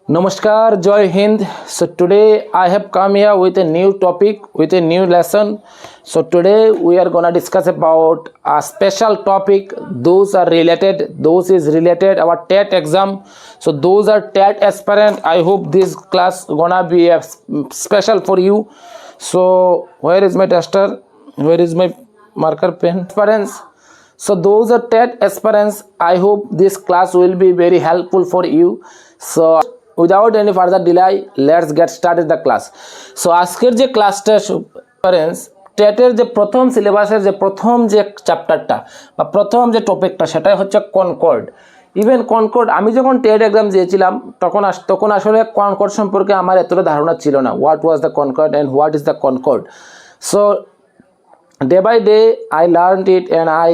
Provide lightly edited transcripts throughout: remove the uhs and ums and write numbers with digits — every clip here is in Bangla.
Namaskar, Joy Hind. So today I have come here with a new topic, with a new lesson. So today we are gonna discuss about a special topic. Those is related our TET exam. So those are TET aspirant. I hope this class gonna be special for you. So where is my tester? Where is my marker pen? Aspirants. So those are TET aspirants. I hope this class will be very helpful for you. So without any further delay, let's get started the class. So আজকের যে ক্লাসটা ফ্রেন্ডস, টেটের যে প্রথম সিলেবাসের যে প্রথম যে চ্যাপ্টারটা বা প্রথম যে টপিকটা সেটাই হচ্ছে কনকর্ড। ইভেন কনকর্ড আমি যখন টেট এক্সাম দিয়েছিলাম তখন আসলে কনকর্ড সম্পর্কে আমার এতটা ধারণা ছিল না, what was the concord and what is the concord. So day by day I learned it and I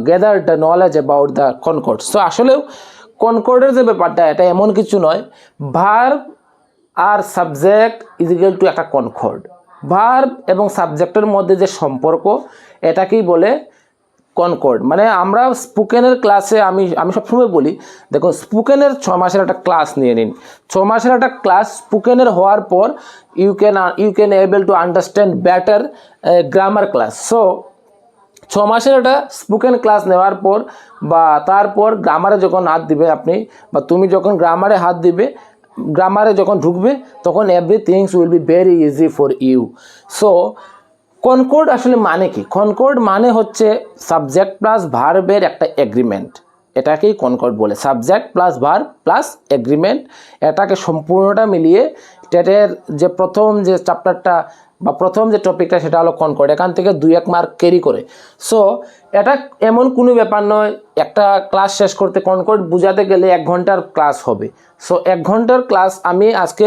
gathered the knowledge about the concord. So আসলেও কনকর্ডের যে ব্যাপারটা এটা এমন কিছু নয়, ভার্ব আর সাবজেক্ট ইজ ইকুয়াল টু একটা কনকর্ড। ভার্ব এবং সাবজেক্টের মধ্যে যে সম্পর্ক এটাকেই বলে কনকর্ড। মানে আমরা স্পোকেনের ক্লাসে আমি সবসময় বলি, দেখুন স্পোকেনের 6 মাসের একটা ক্লাস নিয়ে নিন। 6 মাসের একটা ক্লাস স্পোকেনের হওয়ার পর you can able to understand better grammar class. So 6 মাসের একটা স্পোকেন ক্লাস নেওয়ার পর বা তারপর গ্রামারে যখন হাত দিবে আপনি বা তুমি যখন গ্রামারে হাত দিবে, গ্রামারে যখন ঢুকবে তখন everything's will be very easy for you. So concord আসলে মানে কি? কনকর্ড মানে হচ্ছে সাবজেক্ট প্লাস ভার্বের একটা এগ্রিমেন্ট, এটাকেই কনকর্ড বলে। Subject plus verb plus agreement, এটাকে সম্পূর্ণটা মিলিয়ে টেটের যে প্রথম যে চ্যাপ্টারটা বা প্রথম যে টপিকটা সেটা হলো কনকর্ড। এখান থেকে 2-1 মার্ক ক্যারি করে। সো এটা এমন কোনো ব্যাপার নয় একটা ক্লাস শেষ করতে কনকর্ড বোঝাতে গেলে 1 ঘন্টার ক্লাস হবে। সো 1 ঘন্টার ক্লাস আমি আজকে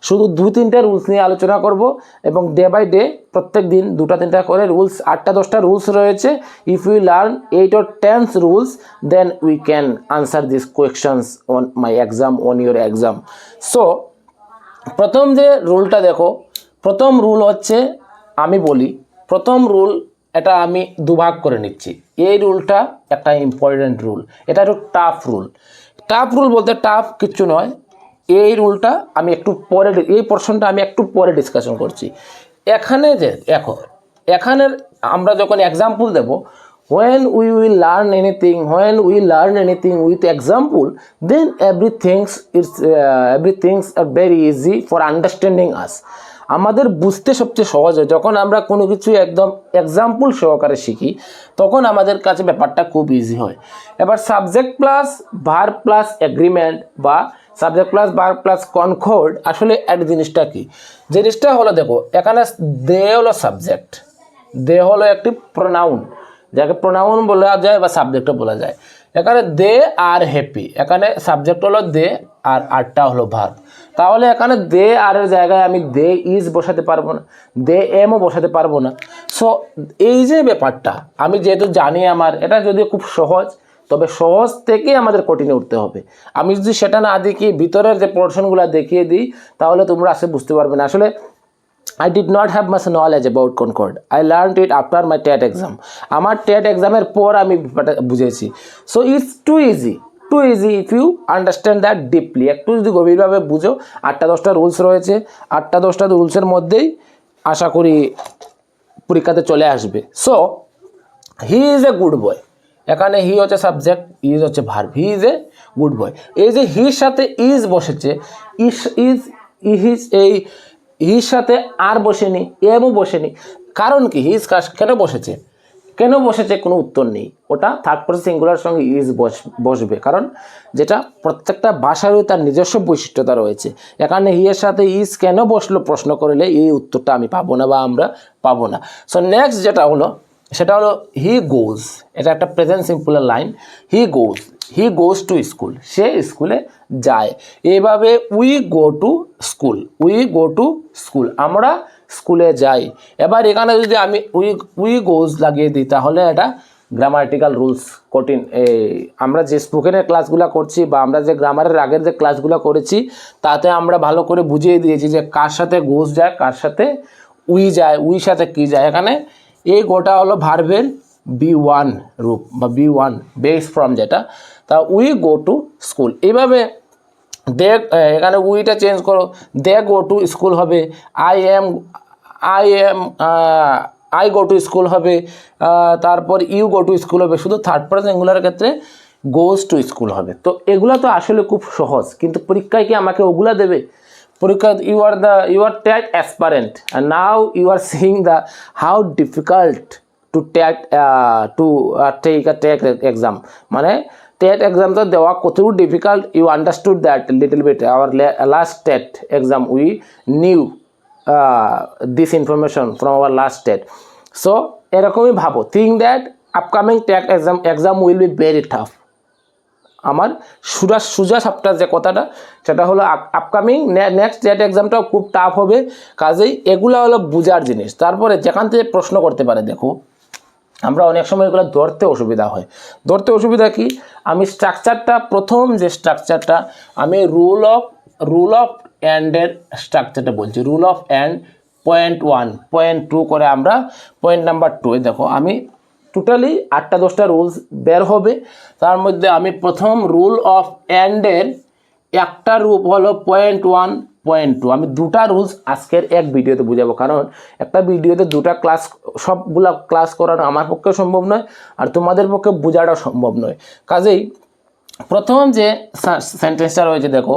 শুধু 2-3টা রুলস নিয়ে আলোচনা করব এবং ডে বাই ডে প্রত্যেক দিন 2-3টা করে রুলস, 8-10টা রুলস রয়েছে। If you learn 8 or 10 rules then we can answer this questions on my exam, on your exam. So প্রথম যে রুলটা দেখো, প্রথম রুল হচ্ছে, আমি বলি প্রথম রুল এটা আমি দুভাগ করে নিচ্ছি। এই রুলটা একটা ইম্পর্টেন্ট রুল, এটা একটু টাফ রুল। টাফ রুল বলতে টাফ কিচ্ছু নয়, এই রুলটা আমি একটু পরে, এই পোর্শনটা আমি একটু পরে ডিসকাশন করছি। এখানে যে দেখো, এখানের আমরা যখন এক্সাম্পল দেব, when we learn anything with example, then everything's are very easy for understanding us. আমাদের বুঝতে সবচেয়ে সহজ হয় যখন আমরা কোনো কিছু একদম এক্সাম্পল সহকারে শিখি, তখন আমাদের কাছে ব্যাপারটা খুব ইজি হয়। এবার subject plus verb plus agreement বা subject plus verb plus concord, আসলে এক জিনিসটা কি? জিনিসটা হলো দেখো, এখানে দে হলো সাবজেক্ট, দে হলো একটি প্রোনাউন, যাকে প্রোনাউন বলা যায় বা সাবজেক্টও বলা যায়। এখানে দে আর হ্যাপি, এখানে সাবজেক্ট হলো দে আর আরটা হলো ভার্ব। তাহলে এখানে দে আর এর জায়গায় আমি দে ইজ বসাতে পারবো না, দে এমও বসাতে পারবো না। সো এই যে ব্যাপারটা আমি যেহেতু জানি, আমার এটা যদিও খুব সহজ, তবে সহজ থেকেই আমাদের কঠিনে উঠতে হবে। আমি যদি সেটা না দেখিয়ে ভিতরের যে পোর্শনগুলো দেখিয়ে দিই তাহলে তোমরা আসলে বুঝতে পারবে না। আসলে I did not have much knowledge about Concord. I learned it after my TET exam. আমার TET এক্সামের পর আমি বুঝেছি। So it's too easy if you understand that deeply. একটু যদি গভীরভাবে বুঝো, 8-10টা রুলস রয়েছে, 8-10টা রুলসের মধ্যেই আশা করি পরীক্ষাতে চলে আসবে। So he is a good boy, এখানে হি হচ্ছে সাবজেক্ট, ইজ হচ্ছে verb. He is a good boy. এই যে হির সাথে ইজ বসেছে, এই হির সাথে আর বসেনি, এমও বসেনি। কারণ কি? হিজ কেন বসেছে কোনো উত্তর নেই। ওটা থার্ড পারসন সিঙ্গুলার সঙ্গে ইজ বসবে, কারণ যেটা প্রত্যেকটা ভাষারই তার নিজস্ব বৈশিষ্ট্যতা রয়েছে। এখানে হিয়ের সাথে ইজ কেন বসলো প্রশ্ন করলে এই উত্তরটা আমি পাবো না বা আমরা পাবো না। সো নেক্সট যেটা হলো সেটা হলো হি গোজ, এটা একটা প্রেজেন্ট সিম্পলের line. He goes to school, সে স্কুলে যায়। এইভাবে উই গো টু স্কুল, আমরা স্কুলে যাই। এবার এখানে যদি আমি উই গোজ লাগিয়ে দিই তাহলে এটা গ্রামাটিক্যাল রুলস কঠিন। আমরা যে স্পোকেনের ক্লাসগুলো করছি বা আমরা যে গ্রামারের আগের যে ক্লাসগুলো করেছি তাতে আমরা ভালো করে বুঝিয়ে দিয়েছি যে কার সাথে গোজ যায়, কার সাথে উই যায়, উই সাথে কী যায়। এখানে এই গোটা হলো ভার্বের B1 রূপ বা B1 বেস ফর্ম, যেটা তা উই গো টু স্কুল। এইভাবে দে, এখানে উইটা চেঞ্জ করো, দে গো টু স্কুল হবে, আই গো টু স্কুল হবে, তারপর ইউ গো টু স্কুল হবে, শুধু থার্ড পারসন সিঙ্গুলারের ক্ষেত্রে গোজ টু স্কুল হবে। তো এগুলো তো আসলে খুব সহজ, কিন্তু পরীক্ষায় কি আমাকে ওগুলা দেবে? পরীক্ষা you are TET aspirant and now you are seeing the how difficult to take a TET exam, মানে TET exam তো দেওয়া কতটুকু difficult, you understood that little bit. Our last TET exam we knew this information from our last TET. So এরকমই ভাবো, think that upcoming TET exam will be very tough. আমার সোজা সাপটা যে কথাটা সেটা হলো আপকামিং নেক্সট জেট এক্সামটাও খুব টাফ হবে, কাজেই এগুলো হলো বোঝার জিনিস। তারপরে যেখান থেকে প্রশ্ন করতে পারে, দেখো আমরা অনেক সময় এগুলো ধরতে অসুবিধা হয়। ধরতে অসুবিধা কি, আমি স্ট্রাকচারটা, প্রথম যে স্ট্রাকচারটা আমি রুল অফ অ্যান্ডের স্ট্রাকচারটা বলছি, rule of and point 1 point 2 করে আমরা পয়েন্ট নাম্বার 2 দেখো আমি টোটালি 8টা 10টা রুলস বের হবে। তার মধ্যে আমি প্রথম রুল অফ অ্যান্ডের একটা রূপ হলো পয়েন্ট 1 পয়েন্ট 2। আমি দুটা রুলস আজকের এক ভিডিওতে বুঝাবো, কারণ একটা ভিডিওতে দুটা ক্লাস সবগুলা ক্লাস করানো আমার পক্ষে সম্ভব নয়, আর তোমাদের পক্ষে বোঝাটা সম্ভব নয়। কাজেই প্রথম যে সেন্টেন্সটা রয়েছে দেখো,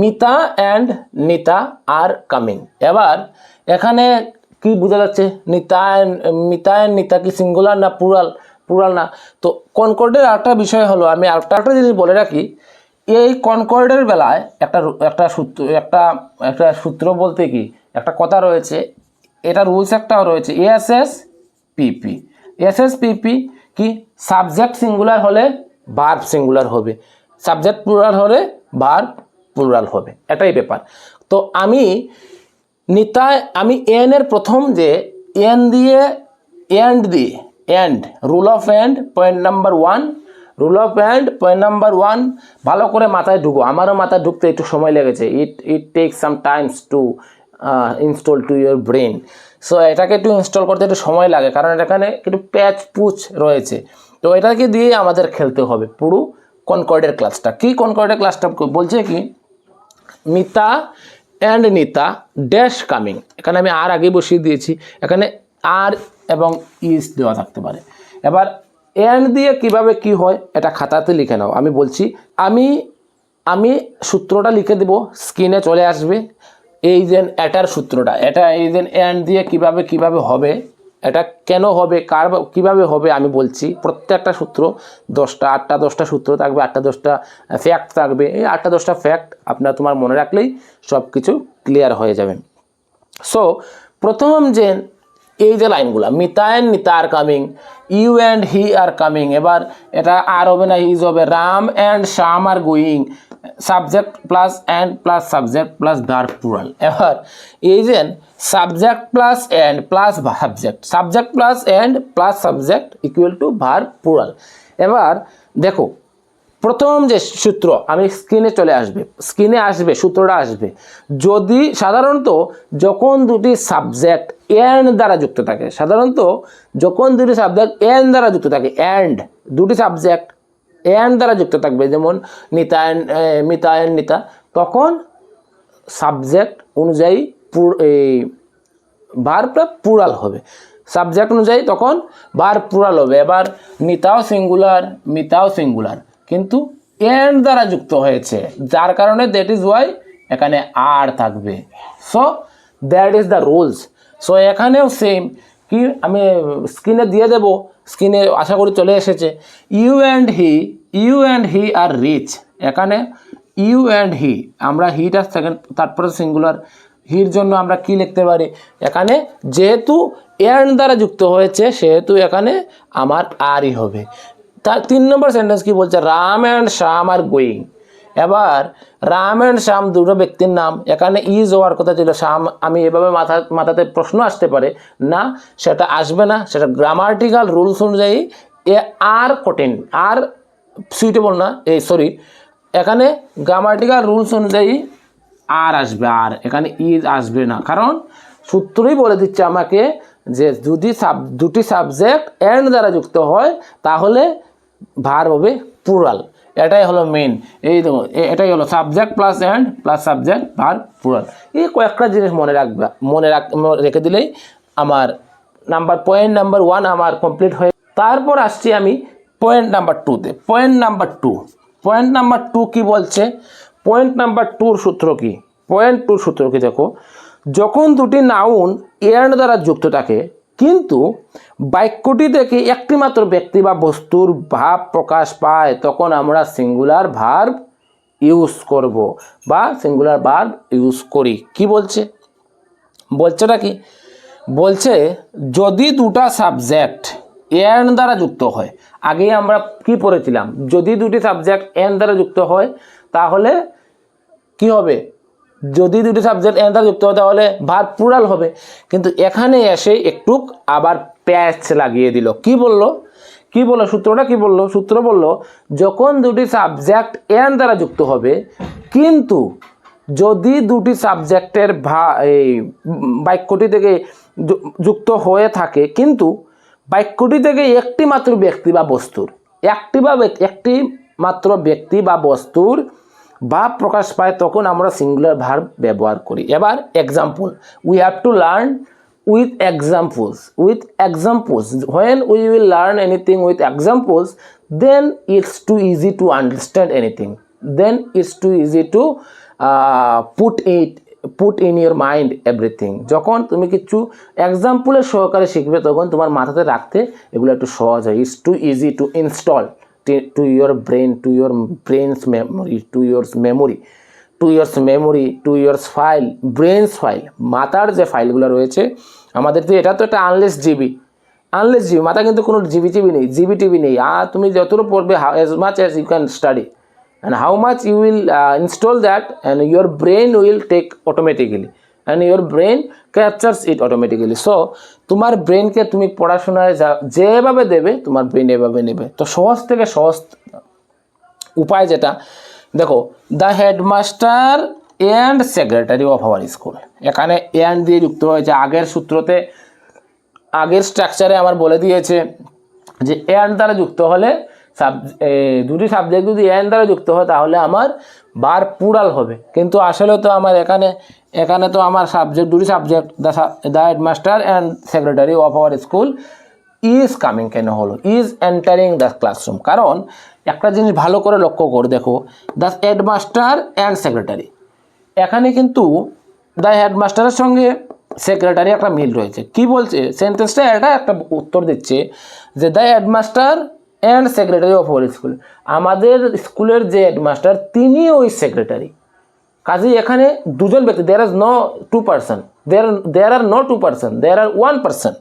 Mita and Nita are coming. এবার এখানে কি বোঝা যাচ্ছে, মিতা অ্যান্ড নিতা কি সিঙ্গুলার না প্লুরাল না? তো কনকর্ডের আরেকটা বিষয় হলো, আমি আরেকটা জিনিস বলে রাখি, এই কনকর্ডের বেলায় একটা সূত্র বলতে কি একটা কথা রয়েছে, এটা রুলস একটাও রয়েছে, এসএসপিপি কি সাবজেক্ট সিঙ্গুলার হলে ভার্ব সিঙ্গুলার হবে, সাবজেক্ট প্লুরাল হলে ভার্ব প্লুরাল হবে, এটাই ব্যাপার। তো আমি এন এর প্রথম যে এন দিয়ে rule of and point number 1, rule of and point number 1 ভালো করে মাথায় ঢুকো। আমারও মাথায় ঢুকতে একটু সময় লেগেছে, it take some times to install to your brain. So এটাকে একটু ইনস্টল করতে একটু সময় লাগে, কারণ এখানে একটু পুচ রয়েছে। তো এটাকে দিয়ে আমাদের খেলতে হবে পুরো কনকর্ডের ক্লাসটা। কি কনকর্ডের ক্লাসটা বলছে কি, Mita and Nita dash coming, এখানে আমি আর আগে বসিয়ে দিয়েছি, এখানে আর এবং ইজ দেওয়া থাকতে পারে। এবার অ্যান্ড দিয়ে কিভাবে কি হয় এটা খাতাতে লিখে নাও। আমি বলছি, আমি সূত্রটা লিখে দেব, স্ক্রিনে চলে আসবে এই যে এটার সূত্রটা, এটা এই যে অ্যান্ড দিয়ে কিভাবে হবে, এটা কেন হবে, কিভাবে হবে আমি বলছি। প্রত্যেকটা সূত্র 8টা 10টা সূত্র থাকবে, 8টা 10টা ফ্যাক্ট থাকবে। এই 8টা 10টা ফ্যাক্ট তোমার মনে রাখলেই সব কিছু ক্লিয়ার হয়ে যাবে। সো প্রথম যে এই যে লাইনগুলো, Mita and Nita are coming, you and he are coming, এবার এটা আর হবে না ইজ হবে, Ram and Shyam are going, subject plus and plus subject plus verb plural. এবার এই যে subject plus and plus subject plus and plus subject equal to verb plural. এবার দেখো প্রথম যে সূত্র, আমি স্ক্রিনে আসবে সূত্রটা আসবে, যদি সাধারণত যখন দুটি সাবজেক্ট অ্যান্ড দ্বারা যুক্ত থাকে, দুটি সাবজেক্ট অ্যান্ড দ্বারা যুক্ত থাকবে, যেমন মিতা অ্যান্ড নিতা, তখন সাবজেক্ট অনুযায়ী ভার্বটা প্লুরাল হবে, সাবজেক্ট অনুযায়ী তখন ভার্ব প্লুরাল হবে। এবার নিতাও সিঙ্গুলার কিন্তু এন্ড দ্বারা যুক্ত হয়েছে, যার কারণে দ্যাট ইজ ওয়াই এখানে আর থাকবে। So that is the rules. So এখানেও সেম, কি আমি স্ক্রিনে দিয়ে দেব, স্ক্রিনে আশা করি চলে এসেছে। You and he are rich, এখানে ইউ অ্যান্ড হি, আমরা হিটা তারপরে সিঙ্গুলার, হির জন্য আমরা কি লিখতে পারি, এখানে যেহেতু এন্ড দ্বারা যুক্ত হয়েছে সেহেতু এখানে আমার আরই হবে। তার 3 নম্বর সেন্টেন্স কি বলছে, Ram and Shyam are going. এবার রাম অ্যান্ড শ্যাম দুটো ব্যক্তির নাম, এখানে ইজ হওয়ার কথা ছিল শ্যাম, আমি এভাবে মাথাতে প্রশ্ন আসতে পারে না, সেটা আসবে না, সেটা গ্রামাটিক্যাল রুলস অনুযায়ী আর কঠিন, আর সুইটেবল না, এখানে গ্রামাটিক্যাল রুলস অনুযায়ী আর আসবে, আর এখানে ইজ আসবে না, কারণ সূত্রই বলে দিচ্ছে আমাকে যে যদি দুটি সাবজেক্ট এন্ড দ্বারা যুক্ত হয় তাহলে ভার্ব হবে প্লুরাল। এটাই হলো মেইন। এই দেখো এটাই হলো subject plus and plus subject verb plural. এই কয়েকটা জিনিস রেখে দিলেই আমার পয়েন্ট নাম্বার 1 আমার কমপ্লিট হয়ে। তারপর আসছি আমি পয়েন্ট নাম্বার 2তে। পয়েন্ট নাম্বার 2 কি বলছে? পয়েন্ট নাম্বার 2 সূত্র কি? পয়েন্ট 2 সূত্র কি দেখো, যখন দুটি নাউন এন্ড দ্বারা যুক্ত থাকে কিন্তু বাক্যটি থেকে একটি মাত্র ব্যক্তি বা বস্তুর ভাব প্রকাশ পায় তখন আমরা সিঙ্গুলার ভার্ব ইউজ করব বা সিঙ্গুলার ভার্ব ইউজ করি। কি বলছে? বলছেটা কি বলছে, যদি দুটা সাবজেক্ট এন্ড দ্বারা যুক্ত হয়, আগে আমরা কি পড়েছিলাম, যদি দুটি সাবজেক্ট এন্ড দ্বারা যুক্ত হয় তাহলে কি হবে? যদি দুটি সাবজেক্ট এন্ড দ্বারা যুক্ত হয় তাহলে ভার্ব প্লুরাল হবে। কিন্তু এখানে এসে একটু আবার প্যাচ লাগিয়ে দিল। কি বললো সূত্রটা কি বললো? সূত্র বললো, যখন দুটি সাবজেক্ট এন্ড দ্বারা যুক্ত হবে কিন্তু যদি দুটি সাবজেক্টের এই বাক্যটি থেকে যুক্ত হয়ে থাকে কিন্তু বাক্যটি থেকে একটি মাত্র ব্যক্তি বা বস্তুর একটি মাত্র ব্যক্তি বা বস্তুর ভাব প্রকাশ পায় তখন আমরা সিঙ্গুলার ভার্ব ব্যবহার করি। এবার example, we have to learn with examples. When we will learn anything with examples, then it's too easy to understand anything. Then it's too easy to put in your mind everything. যখন তুমি কিছু এক্সাম্পলের সহকারে শিখবে তখন তোমার মাথাতে রাখতে এগুলো একটু সহজ হয়। It's too easy to install to your brain, to your brain's memory, to your file, brains file, মাথার যে ফাইলগুলো রয়েছে আমাদের, তো এটা তো একটা আনলেস জিবি, মাথা কিন্তু কোনো জিবি টিবি নেই। আর তুমি যতটুকু পড়বে, as much as you can study and how much you will install that, and your brain will take automatically and your brain captures it automatically. So তোমার ব্রেনকে তুমি পড়াশোনায় যেভাবে দেবে তোমার ব্রেন এভাবে নেবে। তো সহজ থেকে সহজ উপায় যেটা দেখো, the headmaster and secretary of our school, এখানে অ্যান্ড দিয়ে যুক্ত হয়েছে। আগের স্ট্রাকচারে আমার বলে দিয়েছে যে অ্যান্ড দ্বারা যুক্ত হলে দুটি সাবজেক্ট যদি অ্যান্ড দ্বারা যুক্ত হয় তাহলে আমার ভার্ব প্লুরাল হবে। কিন্তু আসলে তো আমার এখানে তো আমার দুটি subject, the headmaster and secretary of our school is coming কেন হলো? Is entering the classroom. কারণ একটা জিনিস ভালো করে লক্ষ্য করে দেখো, দ্য হেডমাস্টার অ্যান্ড সেক্রেটারি, এখানে কিন্তু দ্য হেডমাস্টারের সঙ্গে সেক্রেটারি একটা মিল রয়েছে। কি বলছে সেন্টেন্সটা? এটা একটা উত্তর দিচ্ছে যে the headmaster and secretary of our school, আমাদের স্কুলের যে হেডমাস্টার তিনি ওই সেক্রেটারি। কাজেই এখানে দুজন ব্যক্তি, there are no two person, there are one person.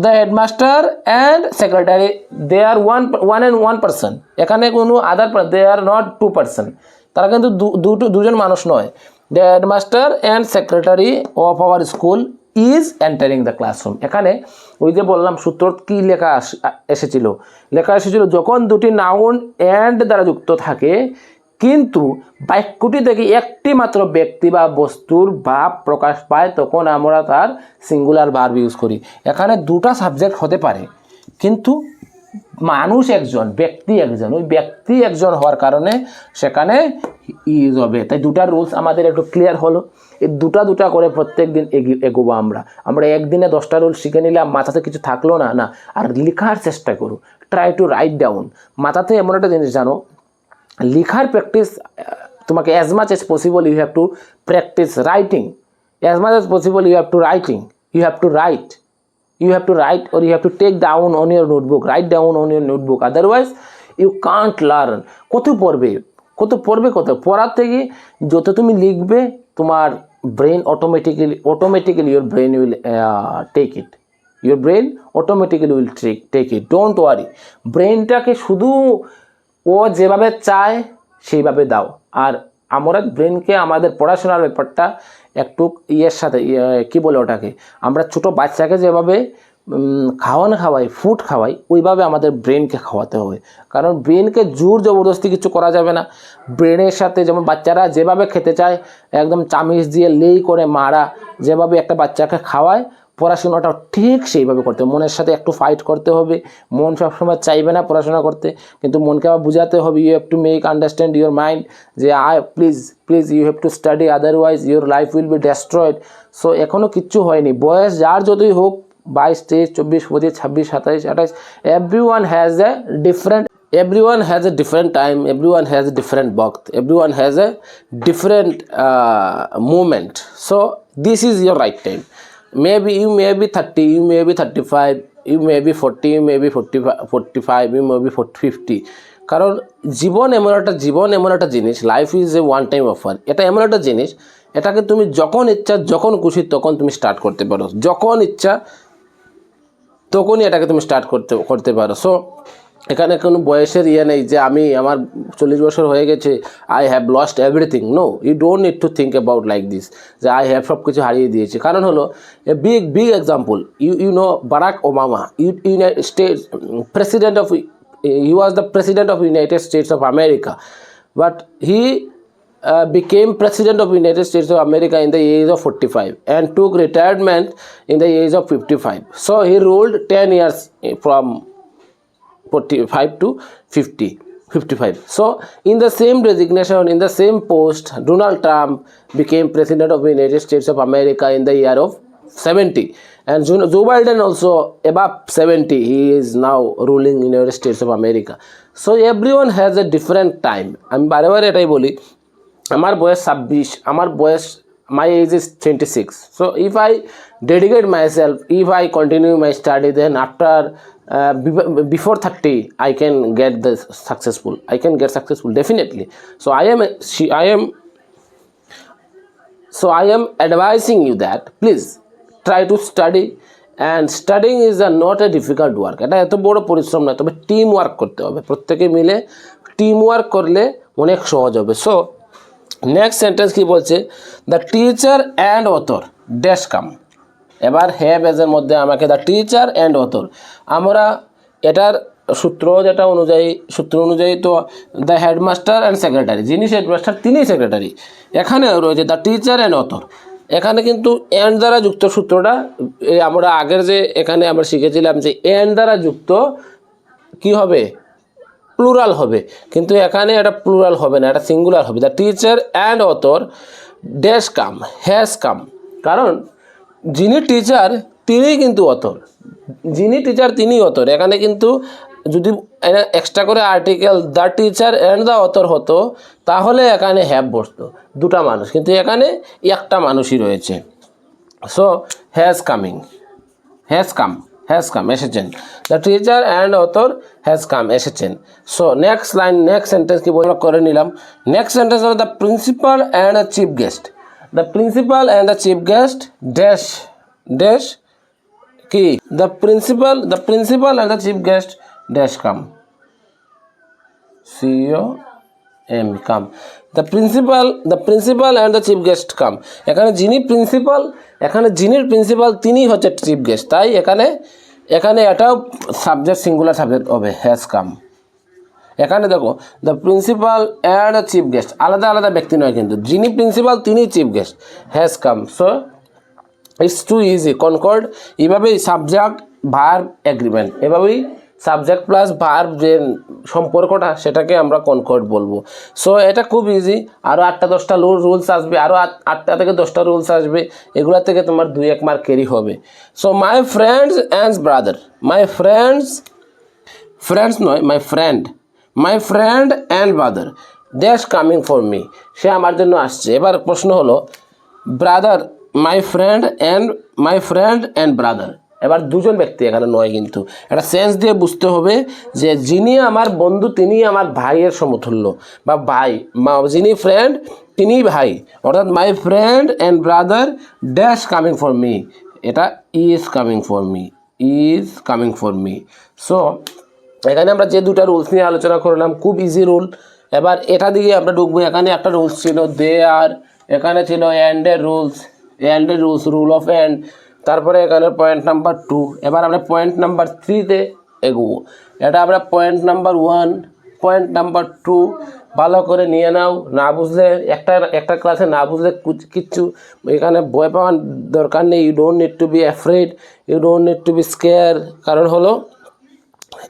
The headmaster and secretary, they are one person. এখানে কোনো other, they are not two person, তারা কিন্তু দুজন মানুষ নয়। The headmaster and secretary of our school is entering the classroom. এখানে ওই যে বললাম সূত্র কি লেখা এসেছিল, যখন দুটি নাউন অ্যান্ড দ্বারা যুক্ত থাকে কিন্তু বাক্যটি থেকে একটি মাত্র ব্যক্তি বা বস্তুর ভাব প্রকাশ পায় তখন আমরা তার সিঙ্গুলার ভার্ব ইউজ করি। এখানে দুটা সাবজেক্ট হতে পারে কিন্তু মানুষ একজন, ব্যক্তি একজন, ওই ব্যক্তি একজন হওয়ার কারণে সেখানে ইউজ হবে। তাই দুটা রুলস আমাদের একটু ক্লিয়ার হলো। এই দুটা করে প্রত্যেক দিন এগোবো আমরা একদিনে 10টা রুল শিখে নিলাম, মাথাতে কিছু থাকলো না। আর লেখার চেষ্টা করো, ট্রাই টু রাইট ডাউন। মাথাতে এমন একটা জিনিস জানো, লেখার প্র্যাকটিস তোমাকে as much as possible you have to practice writing. As much as possible you have to write, or you have to take down on your notebook, write down on your notebook, otherwise you can't learn. কত পড়ার থেকে যত তুমি লিখবে তোমার brain automatically your brain will take it. Your brain automatically will take it. Don't worry, ব্রেনটাকে শুধু ও যেভাবে চায় সেইভাবে দাও। আর আমরা ব্রেনকে আমাদের পড়াশোনার ব্যাপারটা একটু সাথে কি বলে ওটাকে, আমরা ছোটো বাচ্চাকে যেভাবে ফুড খাওয়াই ওইভাবে আমাদের ব্রেনকে খাওয়াতে হবে। কারণ ব্রেনকে জোর জবরদস্তি কিছু করা যাবে না। ব্রেনের সাথে যেমন বাচ্চারা যেভাবে খেতে চায় একদম চামিচ দিয়ে লেই করে মারা যেভাবে একটা বাচ্চাকে খাওয়ায় পড়াশোনাটা ঠিক সেইভাবে করতে হবে। মনের সাথে একটু ফাইট করতে হবে। মন সবসময় চাইবে না পড়াশোনা করতে, কিন্তু মনকে আবার বোঝাতে হবে। You have to make understand your mind যে please you have to study, otherwise your life will be destroyed. So এখনও কিচ্ছু হয়নি, বয়স যার যতই হোক, 22, 23, 24, 25, 26, 27, 28, everyone has a different time, everyone has a different waqt, everyone has a different moment. So this is your right time. Maybe you may be 30, you may be 35, you may be 40, you may be 45, you may be 50. কারণ জীবন এমন একটা জিনিস, life is a one time offer. এটা এমন একটা জিনিস, এটাকে তুমি যখন ইচ্ছা, যখন খুশি তখন তুমি স্টার্ট করতে পারো, যখন ইচ্ছা তখনই এটাকে তুমি স্টার্ট করতে পারো। সো এখানে কোনো বয়সের নেই যে আমার 40 বছর হয়ে গেছে, I have lost everything. No, you don't need to think about like this যে আই হ্যাভ সব কিছু হারিয়ে দিয়েছি। কারণ হলো a big example, you know Barack Obama, United States president of, he was the president of United States of America, but he became president of United States of America in the age of 45 and took retirement in the age of 55. So he ruled 10 years from 45 to 55. So in the same designation, in the same post, Donald Trump became president of the United States of America in the year of 70, and Joe Biden also above 70, he is now ruling in United States of America. So everyone has a different time. আমি বারবার এটাই বলি, আমার বয়স 26, my age is 26. So if I dedicate myself, if I continue my study, then after before 30 I can get successful definitely. So I am advising you that please try to study, and studying is not a difficult work. এটা এত বড় পরিশ্রম নয়, তবে টিম ওয়ার্ক করতে হবে, প্রত্যেকে মিলে টিম ওয়ার্ক করলে অনেক সহজ হবে। সো নেক্সট সেন্টেন্স কি বলছে, the teacher and author dash come. এবার হ্যাভ এজের মধ্যে আমাকে দ্য টিচার অ্যান্ড অথর, আমরা এটার সূত্র অনুযায়ী তো দ্য হেডমাস্টার অ্যান্ড সেক্রেটারি, যিনি হেডমাস্টার তিনি সেক্রেটারি। এখানে রয়েছে দ্য টিচার অ্যান্ড অথর, এখানে কিন্তু অ্যান্ড দ্বারা যুক্ত সূত্রটা আমরা আগের যে এখানে আমরা শিখেছিলাম যে অ্যান্ড দ্বারা যুক্ত কি হবে, প্লুরাল হবে, কিন্তু এখানে এটা প্লুরাল হবে না, এটা সিঙ্গুলার হবে। The teacher and author dash come, has come. কারণ যিনি টিচার তিনিই কিন্তু অথর, তিনি অথর। এখানে কিন্তু যদি এক্সট্রা করে article the teacher and the author হতো তাহলে এখানে হ্যাভ বসতো, দুটা মানুষ, কিন্তু এখানে একটা মানুষই রয়েছে। সো হ্যাজ কাম এসেছেন, the teacher and author has come এসেছেন। সো নেক্সট সেন্টেন্স কি বলে করে নিলাম। নেক্সট সেন্টেন্স হলো the principal and the chief guest. The principal and the chief guest dash কি, the principal and the chief guest dash come, come. The principal and the chief guest come. এখানে যিনি প্রিন্সিপাল তিনি হচ্ছে চিফ গেস্ট, তাই এখানে এটাও সাবজেক্ট সিঙ্গুলার সাবজেক্ট হবে, হ্যাজ কাম। এখানে দেখো the principal and the chief guest আলাদা ব্যক্তি নয়, কিন্তু যিনি প্রিন্সিপাল তিনি chief guest, has come. So it's too easy, concord. এভাবেই সাবজেক্ট ভার্ব এগ্রিমেন্ট, এভাবেই সাবজেক্ট প্লাস ভার্ব যে সম্পর্কটা সেটাকে আমরা কনকর্ড বলবো। সো এটা খুব ইজি। আরও 8-10টা রুলস আসবে, আরও 8টা থেকে 10টা রুলস আসবে, এগুলা থেকে তোমার 2-1 মার্ক ক্যারি হবে। So my friend and brother dash coming for me, সে আমার জন্য আসছে। এবার প্রশ্ন হলো brother, my friend and brother, এবার দুজন ব্যক্তি এখানে নয়, কিন্তু একটা সেন্স দিয়ে বুঝতে হবে যে যিনি আমার বন্ধু তিনি আমার ভাইয়ের সমতুল্য, বা ভাই, যিনি ফ্রেন্ড তিনি ভাই, অর্থাৎ my friend and brother dash coming for me, এটা is coming for me. So এখানে আমরা যে দুটা রুলস নিয়ে আলোচনা করলাম, খুব ইজি রুল। এবার এটা দিকে আমরা ঢুকবো। এখানে একটা রুলস ছিল দে আর, এখানে ছিল অ্যান্ডের রুলস, রুল অফ অ্যান্ড। তারপরে এখানে পয়েন্ট নাম্বার 2। এবার আমরা পয়েন্ট নাম্বার 3-তে এগোবো। এটা আমরা পয়েন্ট নাম্বার 1, পয়েন্ট নাম্বার 2 ভালো করে নিয়ে নাও। না বুঝলে একটা ক্লাসে না বুঝলে কিচ্ছু এখানে ভয় পাওয়ার দরকার নেই। You don't need to be afraid, you don't need to be scare. কারণ হলো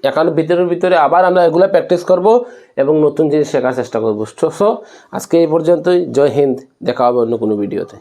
এখন ভিতরে আবার আমরা এগুলো প্র্যাকটিস করব এবং নতুন জিনিস শেখার চেষ্টা করব। সো আজকে এই পর্যন্তই। জয় হিন্দ, দেখা হবে অন্য কোনো ভিডিওতে।